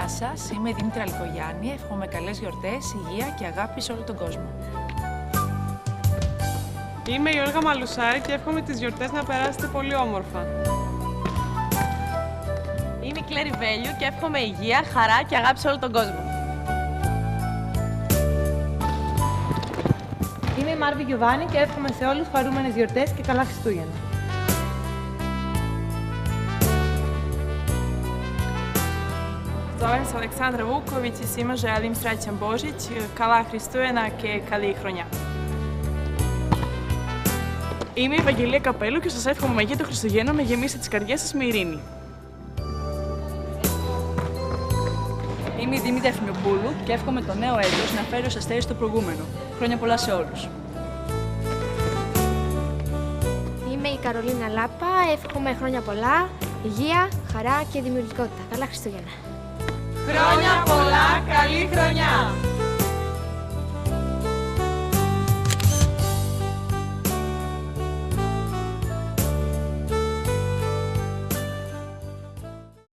Γεια σας, είμαι η Δήμητρα Λυκογιάννη. Εύχομαι καλές γιορτές, υγεία και αγάπη σε όλο τον κόσμο. Είμαι η Όλγα Μαλουσάρη και εύχομαι τις γιορτές να περάσετε πολύ όμορφα. Είμαι η Κλέρι Βέλιου και εύχομαι υγεία, χαρά και αγάπη σε όλο τον κόσμο. Είμαι η Μάρβη Γιωβάνη και εύχομαι σε όλους χαρούμενες γιορτές και καλά Χριστούγεννα. Zovem se Aleksandra Vuković i svima želim srećan Božić, καλά Χριστούγεννα και καλή χρονιά. Είμαι η Ευαγγελία Καπέλου και σας εύχομαι για το Χριστουγέννο να γεμίσετε τις καρδιές σας με ειρήνη. Είμαι η Δήμητρα Ευθυμιοπούλου και εύχομαι το νέο έτος να φέρει ως αστέρι στο προηγούμενο. Χρόνια πολλά σε όλους. Είμαι η Καρολίνα Λάπα, εύχομαι χρόνια πολλά, υγεία, χαρά και δημιουργικότητα. Καλά Χριστούγεννα. Χρόνια πολλά!